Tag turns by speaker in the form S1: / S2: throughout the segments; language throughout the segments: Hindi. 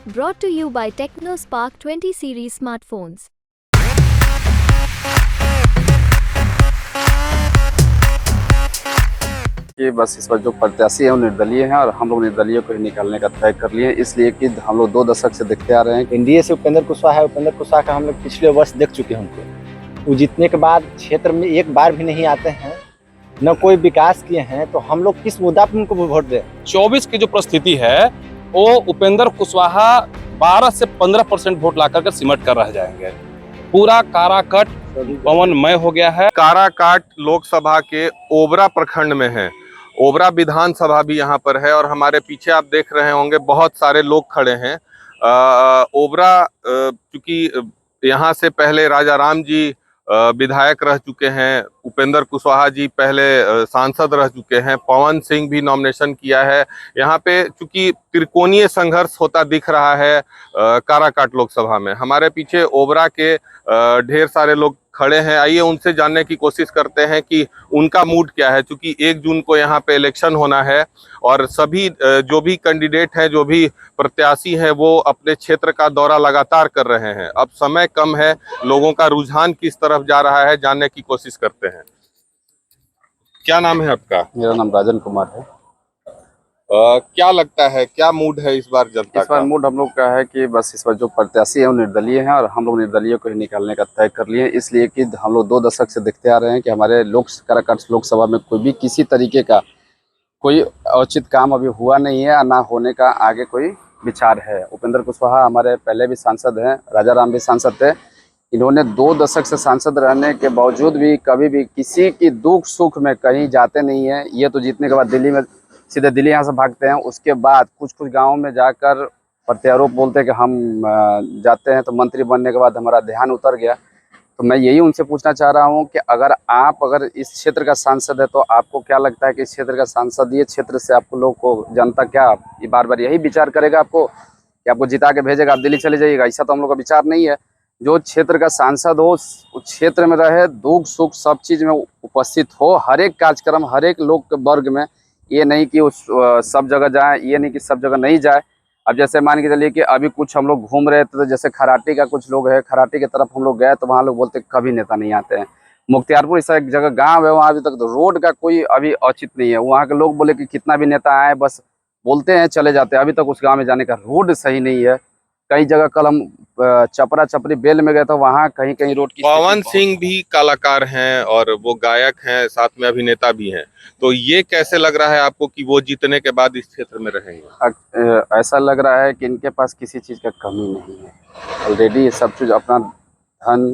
S1: Brought to you by TechnoSpark 20 series smartphones.
S2: कि बस इस बार जो प्रत्याशी हैं वो निर्दलीय हैं और हम लोग निर्दलीय को ही निकालने का तय कर लिए, इसलिए कि हम लोग 2 दशक से देखते आ रहे हैं कि
S3: एनडीए से उपेंद्र कुशवाहा है। उपेंद्र कुशवाहा का हम लोग पिछले वर्ष देख चुके हैं उनको। वो जीतने के बाद क्षेत्र में एक बार भी नहीं आते हैं, न कोई विकास किए हैं, तो हम लोग किस मुद्दा पर उनको वोट दें?
S4: 24 की जो परिस्थिति है वो उपेंद्र कुशवाहा 12 से 15% वोट ला करके सिमट कर रह जाएंगे। पूरा काराकट पवनमय हो गया है।
S5: काराकाट लोकसभा के ओबरा प्रखंड में है। ओबरा विधानसभा भी यहाँ पर है और हमारे पीछे आप देख रहे होंगे बहुत सारे लोग खड़े हैं। ओबरा क्योंकि यहाँ से पहले राजा राम जी विधायक रह चुके हैं, उपेंद्र कुशवाहा जी पहले सांसद रह चुके हैं, पवन सिंह भी नॉमिनेशन किया है। यहाँ पे चूंकि त्रिकोणीय संघर्ष होता दिख रहा है काराकाट लोकसभा में। हमारे पीछे ओबरा के ढेर सारे लोग खड़े हैं। आइए उनसे जानने की कोशिश करते हैं कि उनका मूड क्या है, क्योंकि 1 जून को यहाँ पे इलेक्शन होना है और सभी जो भी कैंडिडेट हैं, जो भी प्रत्याशी हैं, वो अपने क्षेत्र का दौरा लगातार कर रहे हैं। अब समय कम है, लोगों का रुझान किस तरफ जा रहा है जानने की कोशिश करते हैं। क्या नाम है आपका?
S2: मेरा नाम राजन कुमार है।
S5: क्या लगता है, क्या मूड है इस बार जनता
S2: इस बार
S5: का?
S2: मूड हम लोग का है कि बस इस बार जो प्रत्याशी हैं वो निर्दलीय हैं और हम लोग निर्दलीय को ही निकालने का तय कर लिए, इसलिए कि हम लोग 2 दशक से देखते आ रहे हैं कि हमारे काराकाट लोकसभा में कोई भी किसी तरीके का कोई औचित काम अभी हुआ नहीं है और ना होने का आगे कोई विचार है। उपेंद्र कुशवाहा हमारे पहले भी सांसद हैं, राजा राम भी सांसद थे। इन्होंने 2 दशक से सांसद रहने के बावजूद भी कभी भी किसी की दुख सुख में कहीं जाते नहीं है। ये तो जीतने के बाद दिल्ली में सीधे दिल्ली यहाँ से भागते हैं, उसके बाद कुछ गाँव में जाकर प्रत्यारोप बोलते हैं कि हम जाते हैं, तो मंत्री बनने के बाद हमारा ध्यान उतर गया। तो मैं यही उनसे पूछना चाह रहा हूँ कि अगर इस क्षेत्र का सांसद है तो आपको क्या लगता है कि इस क्षेत्र का सांसद, ये क्षेत्र से आपको लोग को जनता क्या बार बार यही विचार करेगा आपको कि आपको जिता के भेजेगा, आप दिल्ली चले जाइएगा? ऐसा तो हम लोग का विचार नहीं है। जो क्षेत्र का सांसद हो उस क्षेत्र में रहे, दुख सुख सब चीज़ में उपस्थित हो, हर एक कार्यक्रम हर एक लोग के वर्ग में। ये नहीं कि उस सब जगह जाए, ये नहीं कि सब जगह नहीं जाए। अब जैसे मान के चलिए कि अभी कुछ हम लोग घूम रहे थे, तो जैसे खराटी का कुछ लोग है, खराटी की तरफ हम लोग गए तो वहाँ लोग बोलते कभी नेता नहीं आते हैं। मुख्तियारपुर ऐसा एक जगह गांव है, वहाँ अभी तक तो रोड का कोई अभी औचित नहीं है। वहाँ के लोग बोले कि कितना भी नेता आए बस बोलते हैं चले जाते हैं, अभी तक उस गाँव में जाने का रोड सही नहीं है। कई जगह कल हम चपरा चपरी बेल में गए तो वहाँ कहीं कहीं रोड की
S5: पवन सिंह भी कलाकार हैं और वो गायक हैं, साथ में अभिनेता भी हैं। तो ये कैसे लग रहा है आपको कि वो जीतने के बाद इस क्षेत्र में रहेंगे?
S2: ऐसा लग रहा है कि इनके पास किसी चीज़ का कमी नहीं है। ऑलरेडी सब चीज़ अपना धन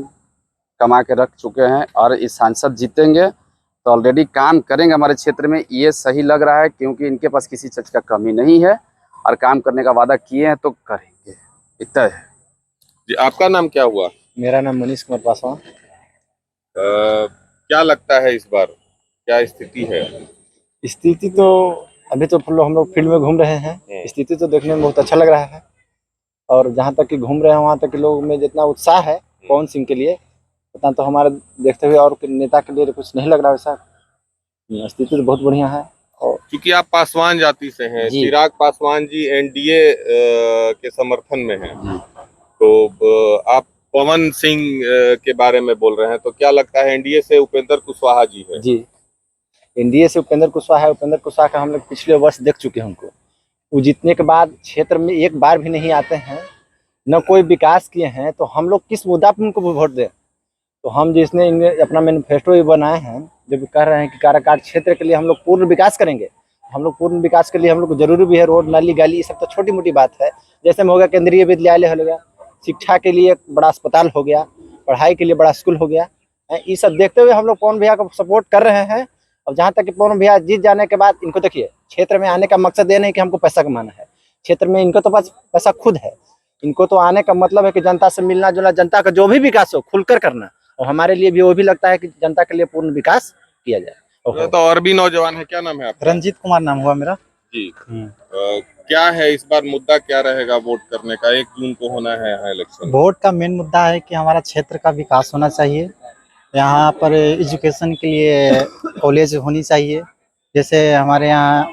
S2: कमा के रख चुके हैं और इस सांसद जीतेंगे तो ऑलरेडी काम करेंगे हमारे क्षेत्र में, ये सही लग रहा है, क्योंकि इनके पास किसी चीज़ का कमी नहीं है और काम करने का वादा किए हैं तो करेंगे, इतना है।
S5: जी, आपका नाम क्या हुआ?
S3: मेरा नाम मनीष कुमार पासवान।
S5: क्या लगता है इस बार क्या स्थिति है?
S3: स्थिति तो अभी तो हम लोग फील्ड में घूम रहे हैं, स्थिति तो देखने में बहुत अच्छा लग रहा है। और जहाँ तक कि घूम रहे हैं वहाँ तक के लोग में जितना उत्साह है पवन सिंह के लिए, उतना तो हमारे देखते हुए और नेता के लिए कुछ नहीं लग रहा वैसा। स्थिति तो बहुत बढ़िया है। और
S5: क्योंकि आप पासवान जाति से हैं, चिराग पासवान जी एनडीए के समर्थन में हैं, तो आप पवन सिंह के बारे में बोल रहे हैं, तो क्या लगता है एनडीए से उपेंद्र कुशवाहा जी है?
S3: जी, एनडीए से उपेंद्र कुशवाहा है। उपेंद्र कुशवाहा का हम लोग पिछले वर्ष देख चुके हैं उनको। वो जीतने के बाद क्षेत्र में एक बार भी नहीं आते हैं, न कोई विकास किए हैं, तो हम लोग किस मुद्दा पर उनको वोट दें? तो हम जिसने अपना मैनिफेस्टो भी बनाए हैं, जब कह रहे हैं कि काराकाट क्षेत्र के लिए हम लोग पूर्ण विकास करेंगे। हम लोग पूर्ण विकास के लिए हम लोग जरूरी भी है रोड नाली गली, ये सब तो छोटी मोटी बात है। जैसे में हो गया केंद्रीय विद्यालय हो गया, शिक्षा के लिए बड़ा अस्पताल हो गया, पढ़ाई के लिए बड़ा स्कूल हो गया। ये सब देखते हुए हम लोग पवन भैया को सपोर्ट कर रहे हैं। अब जहाँ तक कि पवन भैया जीत जाने के बाद इनको देखिए, क्षेत्र में आने का मकसद ये नहीं कि हमको पैसा कमाना है, क्षेत्र में इनको तो बस पैसा खुद है। इनको तो आने का मतलब है कि जनता से मिलना जुलना, जनता का जो भी विकास हो खुलकर करना, और हमारे लिए भी वो भी लगता है कि जनता के लिए पूर्ण विकास किया जाए।
S5: तो और भी नौजवान है, क्या नाम है आपका?
S3: रंजीत कुमार नाम हुआ मेरा
S5: जी। क्या है इस बार मुद्दा, क्या रहेगा वोट करने का? 1 जून को होना है यहाँ इलेक्शन।
S6: वोट का मेन मुद्दा है कि हमारा क्षेत्र का विकास होना चाहिए। यहाँ पर एजुकेशन के लिए कॉलेज होनी चाहिए, जैसे हमारे यहाँ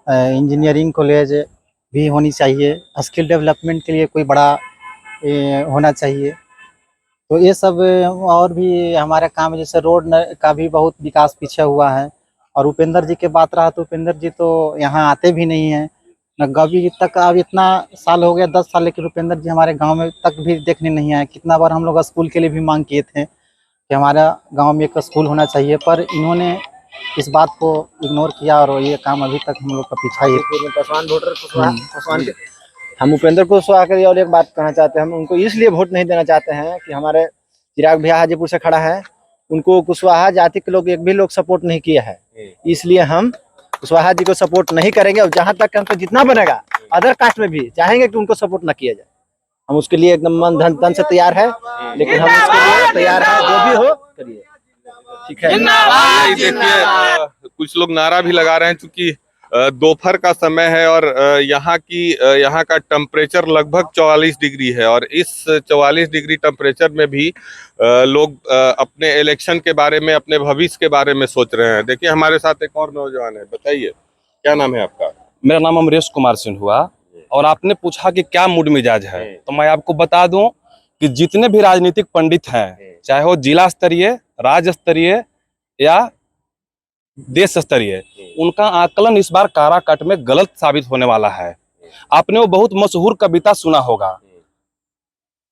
S6: इंजीनियरिंग कॉलेज, भी होनी चाहिए, स्किल डेवलपमेंट के लिए कोई बड़ा होना चाहिए। तो ये सब और भी हमारे काम, जैसे रोड का भी बहुत विकास पीछे हुआ है। और उपेंद्र जी के बात रहा तो उपेंद्र जी तो यहाँ आते भी नहीं हैं न, कभी तक। अब इतना साल हो गया, 10 साल, लेकिन उपेंद्र जी हमारे गांव में तक भी देखने नहीं आए। कितना बार हम लोग स्कूल के लिए भी मांग किए थे कि हमारा गांव में एक स्कूल होना चाहिए, पर इन्होंने इस बात को इग्नोर किया और ये काम अभी तक हम लोग का पीछा ही
S3: पासवान वोटर पासवान के हम उपेंद्र कुशवाहा के लिए और एक बात कहना चाहते हैं। हम उनको इसलिए वोट नहीं देना चाहते हैं कि हमारे चिराग भैया हाजीपुर से खड़ा है, उनको कुशवाहा जाति के लोग एक भी लोग सपोर्ट नहीं किया है, इसलिए हम कुशवाहा जी को सपोर्ट नहीं करेंगे। और जहां तक हमको जितना बनेगा अदर कास्ट में भी चाहेंगे कि उनको सपोर्ट न किया जाए। हम उसके लिए एकदम मन धन तन से तैयार है, लेकिन हम उसके लिए तैयार है, जो भी हो करिए, ठीक है।
S5: यही देखिए कुछ लोग नारा भी लगा रहे हैं, क्योंकि दोपहर का समय है और यहाँ का टेम्परेचर लगभग 44 डिग्री है। और इस 44 डिग्री टेम्परेचर में भी लोग अपने इलेक्शन के बारे में, अपने भविष्य के बारे में सोच रहे हैं। देखिए हमारे साथ एक और नौजवान है, बताइए क्या नाम है आपका?
S4: मेरा नाम अमरेश कुमार सिंह हुआ। और आपने पूछा कि क्या मूड मिजाज है, तो मैं आपको बता दूं कि जितने भी राजनीतिक पंडित हैं, चाहे वो जिला स्तरीय, राज्य स्तरीय या देश स्तरीय, उनका आकलन इस बार काराकाट में गलत साबित होने वाला है। आपने वो बहुत मशहूर कविता सुना होगा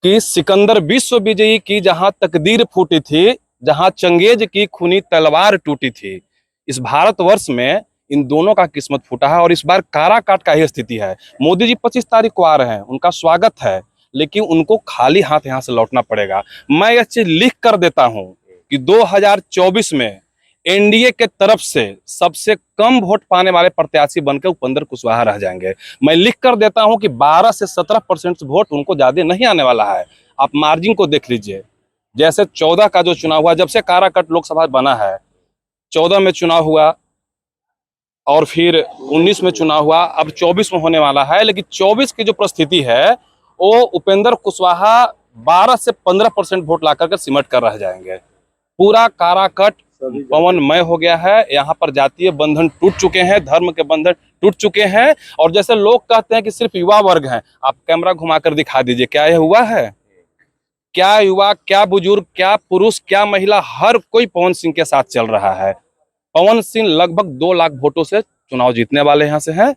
S4: कि सिकंदर विश्व विजयी की जहां तकदीर फूटी थी, जहां चंगेज की खूनी तलवार टूटी थी, इस भारतवर्ष में इन दोनों का किस्मत फूटा है। और इस बार काराकाट का ही स्थिति है। मोदी जी 25 तारीख को आ रहे हैं, उनका स्वागत है, लेकिन उनको खाली हाथ यहाँ से लौटना पड़ेगा। मैं यह चीज लिख कर देता हूं कि 2024 में एनडीए के तरफ से सबसे कम वोट पाने वाले प्रत्याशी बनकर उपेंद्र कुशवाहा रह जाएंगे। मैं लिख कर देता हूं कि 12 से 17% वोट उनको ज्यादा नहीं आने वाला है। आप मार्जिन को देख लीजिए। जैसे 14 का जो चुनाव हुआ, जब से काराकाट लोकसभा बना है, 14 में चुनाव हुआ और फिर 19 में चुनाव हुआ, अब 24 में होने वाला है। लेकिन 24 की जो परिस्थिति है, वो उपेंद्र कुशवाहा 12 से 15% वोट ला करके सिमट कर रह जाएंगे। पूरा काराकाट पवनमय हो गया है। यहाँ पर जातीय बंधन टूट चुके हैं, धर्म के बंधन टूट चुके हैं। और जैसे लोग कहते हैं कि सिर्फ युवा वर्ग हैं, आप कैमरा घुमाकर दिखा दीजिए, क्या यह हुआ है? क्या युवा, क्या बुजुर्ग, क्या पुरुष, क्या महिला, हर कोई पवन सिंह के साथ चल रहा है। पवन सिंह लगभग 2 लाख वोटों से चुनाव जीतने वाले यहाँ से हैं,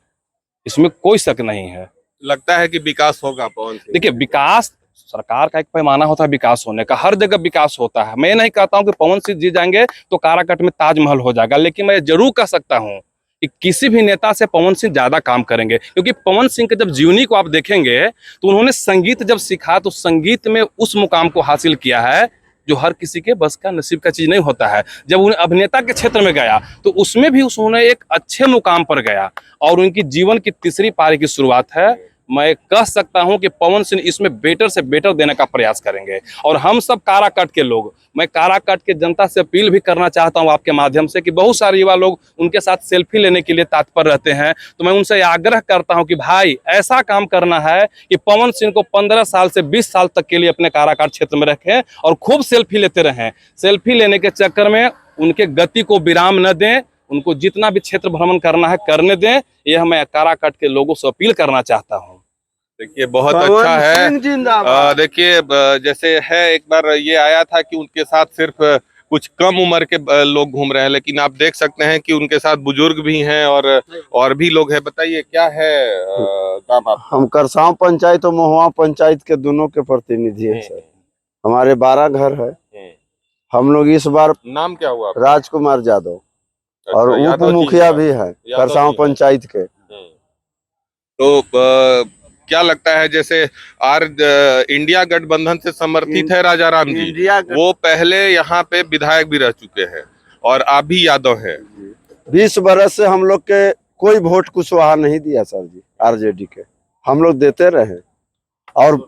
S4: इसमें कोई शक नहीं है।
S5: लगता है कि विकास होगा पवन सिंह?
S4: देखिए, विकास सरकार का एक पैमाना होता है विकास होने का, हर जगह विकास होता है। मैं नहीं कहता हूं कि पवन सिंह जीत जाएंगे तो काराकाट में ताजमहल हो जाएगा, लेकिन मैं जरूर कह सकता हूं कि किसी भी नेता से पवन सिंह ज्यादा काम करेंगे। क्योंकि पवन सिंह के जब जीवनी को आप देखेंगे तो उन्होंने संगीत जब सीखा तो संगीत में उस मुकाम को हासिल किया है जो हर किसी के बस का, नसीब का चीज नहीं होता है। जब उन्हें अभिनेता के क्षेत्र में गया तो उसमें भी उन्होंने एक अच्छे मुकाम पर गया और उनकी जीवन की तीसरी पारी की शुरुआत है। मैं कह सकता हूं कि पवन सिंह इसमें बेटर से बेटर देने का प्रयास करेंगे। और हम सब काराकाट के लोग, मैं काराकाट के जनता से अपील भी करना चाहता हूं आपके माध्यम से कि बहुत सारे युवा लोग उनके साथ सेल्फी लेने के लिए तत्पर रहते हैं। तो मैं उनसे आग्रह करता हूं कि भाई, ऐसा काम करना है कि पवन सिंह को 15 साल से 20 साल तक के लिए अपने काराकाट क्षेत्र में रखें और खूब सेल्फी लेते रहें। सेल्फी लेने के चक्कर में उनके गति को विराम न दें, उनको जितना भी क्षेत्र भ्रमण करना है करने दें। यह मैं काराकाट के लोगों से अपील करना चाहता हूं।
S5: देखिए बहुत अच्छा है। देखिए जैसे है, एक बार ये आया था कि उनके साथ सिर्फ कुछ कम उम्र के लोग घूम रहे हैं, लेकिन आप देख सकते हैं कि उनके साथ बुजुर्ग भी हैं और भी लोग हैं। बताइए क्या है काम आप?
S7: हम करसांव पंचायत और महुआ पंचायत के दोनों के प्रतिनिधि हैं सर। हमारे 12 घर है। हम लोग इस बार,
S5: नाम क्या हुआ?
S7: राजकुमार यादव, और उप
S5: यादव जी
S7: मुखिया भी है करसांव पंचायत के।
S5: तो क्या लगता है, जैसे इंडिया गठबंधन से समर्थित है राजाराम जी, वो पहले यहाँ पे विधायक भी रह चुके हैं और आप भी यादव हैं।
S7: 20 बरस से हम लोग के कोई वोट कुशवाहा नहीं दिया सर जी, आरजेडी के हम लोग देते रहे। और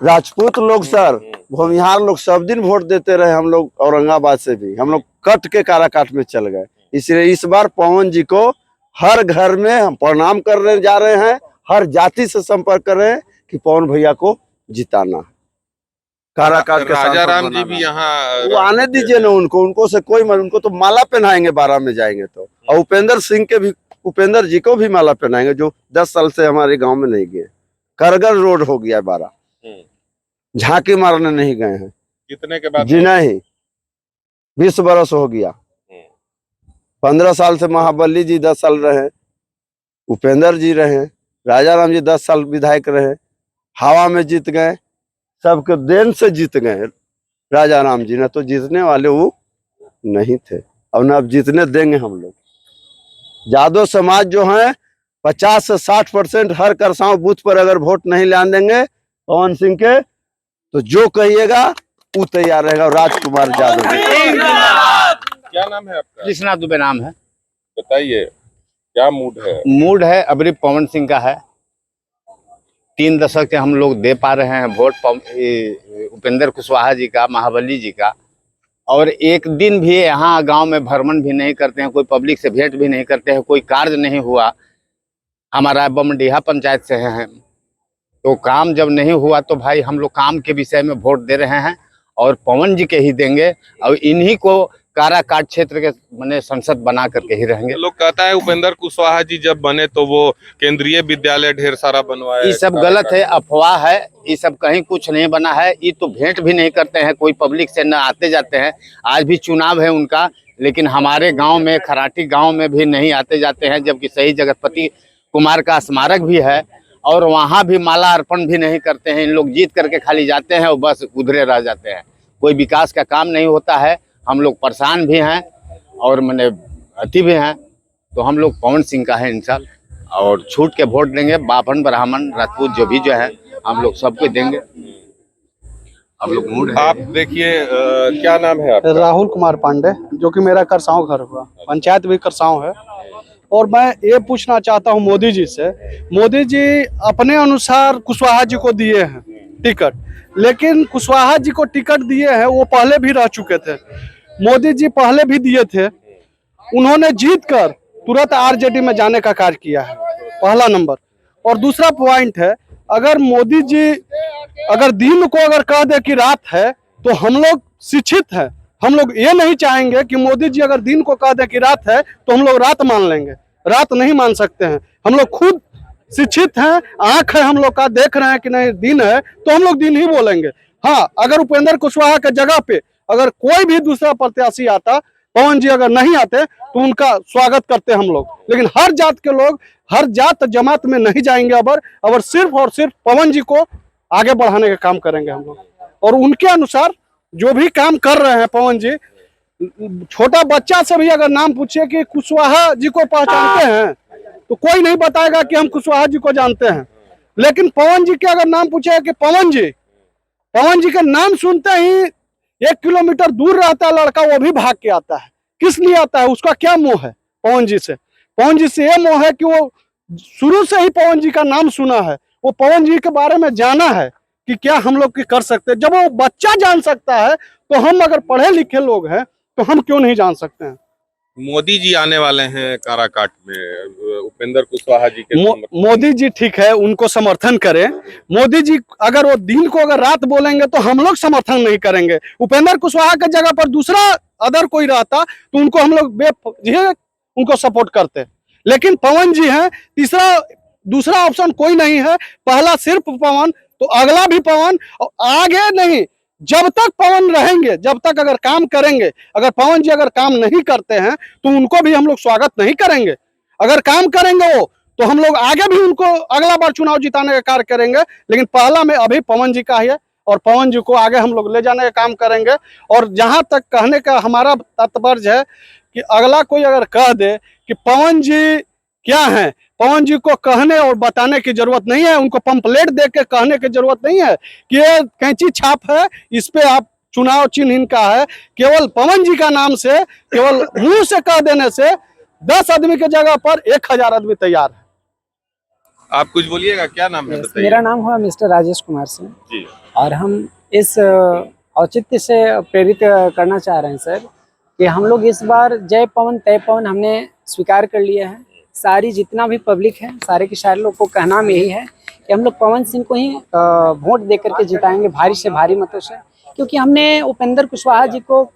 S7: राजपूत लोग सर, भूमिहार लोग सब दिन वोट देते रहे। हम लोग औरंगाबाद से भी हम लोग कट के काराकाट में चल गए। इसलिए इस बार पवन जी को हर घर में हम प्रणाम करने जा रहे हैं, हर जाति से संपर्क कर रहे हैं कि पवन भैया को जिताना। काराकाट के
S5: राजाराम जी भी यहाँ,
S7: वो आने दीजिए ना उनको, उनको से कोई उनको तो माला पहनाएंगे 12 में जाएंगे तो। और उपेंद्र सिंह के भी उपेंद्र जी को भी माला पहनाएंगे, जो 10 साल से हमारे गांव में नहीं गए। करगल रोड हो गया 12, झांकी मारने नहीं गए हैं।
S5: कितने के बाद?
S7: जी नहीं, 20 बरस हो गया। 15 साल से महाबली जी 10 साल रहे, उपेंद्र जी रहे, राजा राम जी 10 साल विधायक रहे, हवा में जीत गए, सबके देन से जीत गए राजा राम जी। ना तो जीतने वाले वो नहीं थे, और ना अब जीतने देंगे हम लोग। यादव समाज जो है 50 से 60% हर करसाव बूथ पर अगर वोट नहीं लान देंगे पवन सिंह के, तो जो कहिएगा वो तैयार रहेगा। और राजकुमार यादव
S5: क्या नाम है आपका?
S3: कृष्णा दुबे नाम है।
S5: बताइए क्या मूड है?
S3: मूड है अभी पवन सिंह का है। 3 दशक से हम लोग दे पा रहे हैं वोट उपेंद्र कुशवाहा जी का, महाबली जी का। और एक दिन भी यहाँ गांव में भ्रमण भी नहीं करते हैं, कोई पब्लिक से भेंट भी नहीं करते हैं, कोई कार्य नहीं हुआ। हमारा बमडीहा पंचायत से है, तो काम जब नहीं हुआ तो भाई हम लोग काम के विषय में वोट दे रहे हैं और पवन जी के ही देंगे। और इन्हीं को काराकाट क्षेत्र के मैंने संसद बना करके ही रहेंगे।
S5: लोग कहता है उपेंद्र कुशवाहा जी जब बने तो वो केंद्रीय विद्यालय ढेर सारा बनवाया।
S3: ये सब गलत है, अफवाह है, ये सब कहीं कुछ नहीं बना है। ये तो भेंट भी नहीं करते हैं, कोई पब्लिक से न आते जाते हैं। आज भी चुनाव है उनका, लेकिन हमारे गांव में, खराटी गांव में भी नहीं आते जाते हैं, जबकि सही जगतपति कुमार का स्मारक भी है और वहाँ भी माला अर्पण भी नहीं करते हैं। इन लोग जीत करके खाली जाते हैं और बस उधरे रह जाते हैं, कोई विकास का काम नहीं होता है। हम लोग परेशान भी हैं और मैंने अति भी हैं। तो हम लोग पवन सिंह का है इंसान, और छूट के वोट देंगे। बाभन, ब्राह्मण, राजपूत जो भी जो है हम लोग सबको देंगे। हम लोग मूड है।
S5: आप देखिए क्या नाम है आपका?
S8: राहुल कुमार पांडे, जो कि मेरा करसांव घर हुआ, पंचायत भी करसांव है। और मैं ये पूछना चाहता हूँ मोदी जी से, मोदी जी अपने अनुसार कुशवाहा जी को दिए हैं टिकट, लेकिन कुशवाहा जी को टिकट दिए हैं वो पहले भी रह चुके थे। मोदी जी पहले भी दिए थे, उन्होंने जीत कर तुरंत आरजेडी में जाने का कार्य किया है, पहला नंबर। और दूसरा पॉइंट है, अगर मोदी जी अगर दिन को अगर कह दे कि रात है तो हम लोग शिक्षित हैं, हम लोग ये नहीं चाहेंगे कि मोदी जी अगर दिन को कह दे कि रात है तो हम लोग रात मान लेंगे। रात नहीं मान सकते हैं, हम लोग खुद शिक्षित हैं, आंख है हम लोग का, देख रहे हैं कि नहीं दिन है तो हम लोग दिन ही बोलेंगे। हाँ, अगर उपेंद्र कुशवाहा के जगह पे अगर कोई भी दूसरा प्रत्याशी आता, पवन जी अगर नहीं आते तो उनका स्वागत करते हम लोग। लेकिन हर जात के लोग हर जात जमात में नहीं जाएंगे, अबर सिर्फ और सिर्फ पवन जी को आगे बढ़ाने का काम करेंगे हम लोग। और उनके अनुसार जो भी काम कर रहे हैं पवन जी, छोटा बच्चा से भी अगर नाम पूछे कि कुशवाहा जी को पहचानते हैं तो कोई नहीं बताएगा कि हम कुशवाहा जी को जानते हैं। लेकिन पवन जी के अगर नाम पूछे कि पवन जी का नाम सुनते ही 1 किलोमीटर दूर रहता है लड़का, वो भी भाग के आता है। किस लिए आता है? उसका क्या मोह है पवन जी से? पवन जी से ये मोह है कि वो शुरू से ही पवन जी का नाम सुना है, वो पवन जी के बारे में जाना है कि क्या हम लोग कर सकते हैं। जब वो बच्चा जान सकता है तो हम अगर पढ़े लिखे लोग हैं तो हम क्यों नहीं जान सकते हैं।
S5: मोदी जी आने वाले हैं काराकाट में, उपेंद्र कुशवाहा जी के
S8: मोदी जी ठीक है, उनको समर्थन करें। मोदी जी अगर वो दिन को अगर रात बोलेंगे तो हम लोग समर्थन नहीं करेंगे। उपेंद्र कुशवाहा के जगह पर दूसरा अदर कोई रहता तो उनको हम लोग उनको सपोर्ट करते। लेकिन पवन जी हैं, दूसरा ऑप्शन कोई नहीं है। पहला सिर्फ पवन, तो अगला भी पवन, और आगे नहीं। जब तक पवन रहेंगे, जब तक अगर काम करेंगे, अगर पवन जी अगर काम नहीं करते हैं तो उनको भी हम लोग स्वागत नहीं करेंगे। अगर काम करेंगे वो तो हम लोग आगे भी उनको अगला बार चुनाव जिताने का कार्य करेंगे। लेकिन पहला में अभी पवन जी का है और पवन जी को आगे हम लोग ले जाने का काम करेंगे। और जहां तक कहने का हमारा तात्पर्य है कि अगला कोई अगर कह दे कि पवन जी क्या है, पवन जी को कहने और बताने की जरूरत नहीं है, उनको पंपलेट दे के कहने की जरूरत नहीं है कि ये कैंची छाप है, इस पे आप चुनाव चिन्ह इनका है। केवल पवन जी का नाम से, केवल मुंह से कह देने से 10 आदमी के जगह पर 1000 आदमी तैयार है।
S5: आप कुछ बोलिएगा, क्या नाम है? बताइए।
S9: मेरा नाम हुआ मिस्टर राजेश कुमार सिंह
S5: जी।
S9: और हम इस औचित्य से प्रेरित करना चाह रहे हैं सर कि हम लोग इस बार जय पवन तय पवन हमने स्वीकार कर लिया है। सारी जितना भी पब्लिक है, सारे के सारे लोग को कहना यही है कि हम लोग पवन सिंह को ही वोट दे करके जिताएंगे, भारी से भारी मतों से। क्योंकि हमने उपेंद्र कुशवाहा जी को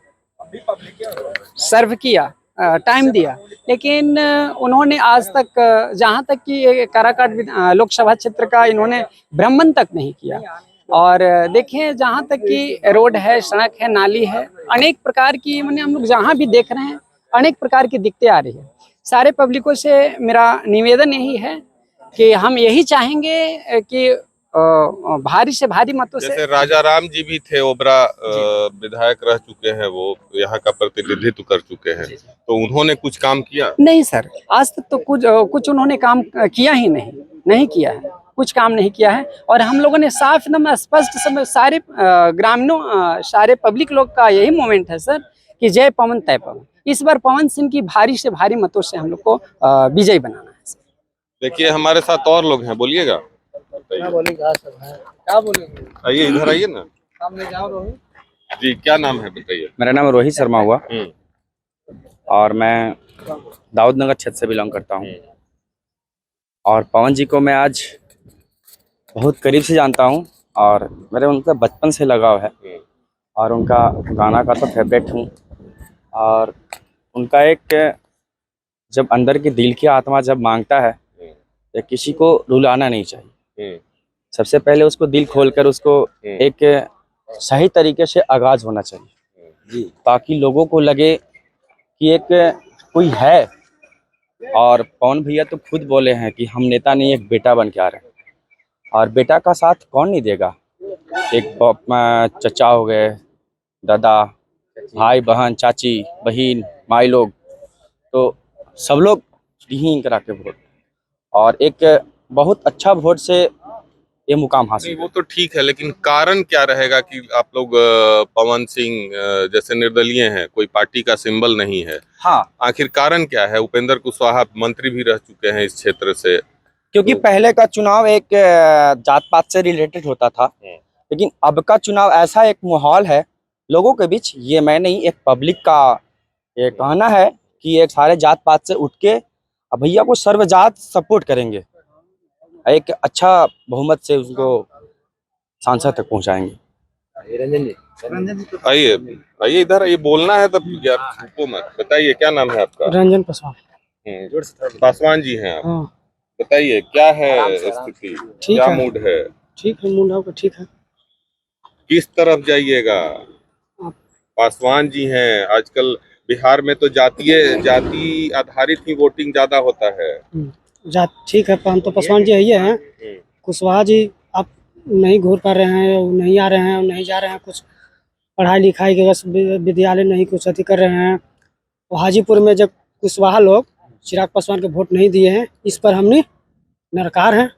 S9: सर्व किया टाइम दिया, लेकिन उन्होंने आज तक जहाँ तक कि ये काराकाट लोकसभा क्षेत्र का इन्होंने भ्रमण तक नहीं किया। और देखें, जहाँ तक कि रोड है, सड़क है, नाली है, अनेक प्रकार की मैंने हम लोग जहाँ भी देख रहे हैं अनेक प्रकार की दिक्कतें आ रही है। सारे पब्लिकों से मेरा निवेदन यही है कि हम यही चाहेंगे कि भारी से भारी मतों से,
S5: जैसे राजा राम जी भी थे, ओबरा विधायक रह चुके हैं, वो यहाँ का प्रतिनिधित्व कर चुके हैं, तो उन्होंने कुछ काम किया?
S9: नहीं सर, आज तक तो कुछ उन्होंने काम किया ही नहीं किया है, कुछ काम नहीं किया है। और हम लोगों ने साफ एकदम स्पष्ट समय सारे ग्रामीणों सारे पब्लिक लोग का यही मोमेंट है सर कि जय पवन तय पवन। इस बार पवन सिंह की भारी से भारी मतों से हम लोग को विजयी बनाना है सर।
S5: देखिए हमारे साथ और लोग हैं, बोलिएगा। क्या बोलेंगे? आइए इधर आइए ना। जी, क्या नाम है बताइए?
S10: मेरा नाम रोहित शर्मा हुआ और मैं दाऊद नगर क्षेत्र से बिलोंग करता हूँ। और पवन जी को मैं आज बहुत करीब से जानता हूँ और मेरे उनका बचपन से लगाव है और उनका गाना का तो फेवरेट हूँ। और उनका एक जब अंदर की दिल की आत्मा जब मांगता है तो किसी को रुलाना नहीं चाहिए। सबसे पहले उसको दिल खोलकर उसको एक सही तरीके से आगाज होना चाहिए ताकि लोगों को लगे कि एक कोई है। और पवन भैया तो खुद बोले हैं कि हम नेता नहीं, एक बेटा बन के आ रहे हैं। और बेटा का साथ कौन नहीं देगा। एक चचा हो गए, दादा, भाई बहन, चाची बहन, माई लोग, तो सब लोग ही करा के वोट और एक बहुत अच्छा वोट से ये मुकाम हासिल।
S5: वो तो ठीक है, लेकिन कारण क्या रहेगा कि आप लोग पवन सिंह जैसे निर्दलीय हैं, कोई पार्टी का सिंबल नहीं है?
S10: हाँ,
S5: आखिर कारण क्या है? उपेंद्र कुशवाहा मंत्री भी रह चुके हैं इस क्षेत्र से।
S10: क्योंकि पहले का चुनाव एक जात पात से रिलेटेड होता था, लेकिन अब का चुनाव ऐसा एक माहौल है लोगों के बीच, ये मैं नहीं, एक पब्लिक का ये कहना है कि एक सारे जात पात से उठ के अब भैया को सर्वजात सपोर्ट करेंगे, एक अच्छा बहुमत से उसको सांसद तक पहुंचाएंगे।
S5: आइए आइए इधर आइए, बोलना है तब यार, छुपो मत। बताइए क्या नाम है आपका?
S9: रंजन पासवान।
S5: पासवान जी हैं आप?
S9: हाँ।
S5: बताइए क्या है स्थिति, क्या मूड है?
S9: ठीक है, मूड आपका ठीक है।
S5: किस तरफ जाइएगा? पासवान जी हैं। आजकल बिहार में तो जाति आधारित ही वोटिंग ज्यादा होता है।
S9: ठीक है, हम तो पासवान जी ही हैं। कुशवाहा जी आप नहीं घूर पा रहे हैं, नहीं आ रहे हैं, नहीं जा रहे हैं, कुछ पढ़ाई लिखाई के बस विद्यालय नहीं कुछ अति कर रहे हैं। हाजीपुर में जब कुशवाहा लोग चिराग पासवान के वोट नहीं दिए हैं, इस पर हमने नरकार हैं।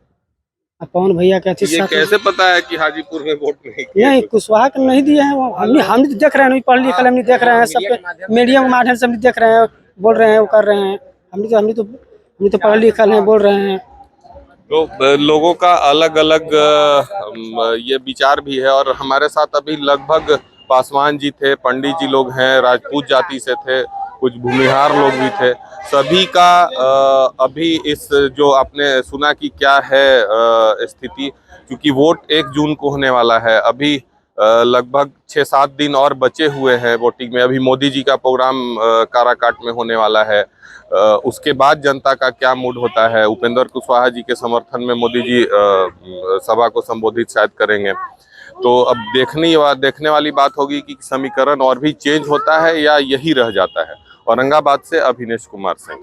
S9: पवन भैया के अति
S5: ये कैसे पता है कि हाजीपुर में वोट नहीं किए?
S9: नहीं, कुशवाहा के नहीं दिए हैं, हम देख रहे हैं, पढ़ लिख हम देख रहे हैं, सब मीडिया के माध्यम से हम देख रहे हैं, बोल रहे हैं, वो कर रहे हैं। हम तो पढ़ लिखा है, बोल रहे हैं।
S5: तो लोगों का अलग अलग ये विचार भी है। और हमारे साथ अभी लगभग पासवान जी थे, पंडित जी लोग हैं, राजपूत जाति से थे, कुछ भूमिहार लोग भी थे। सभी का अभी इस जो आपने सुना कि क्या है स्थिति, क्योंकि वोट 1 जून को होने वाला है। अभी लगभग 6-7 दिन और बचे हुए हैं वोटिंग में। अभी मोदी जी का प्रोग्राम काराकाट में होने वाला है। उसके बाद जनता का क्या मूड होता है। उपेंद्र कुशवाहा जी के समर्थन में मोदी जी सभा को संबोधित शायद करेंगे। तो अब देखने वाली बात होगी कि समीकरण और भी चेंज होता है या यही रह जाता है। औरंगाबाद से अभिनेश कुमार सिंह।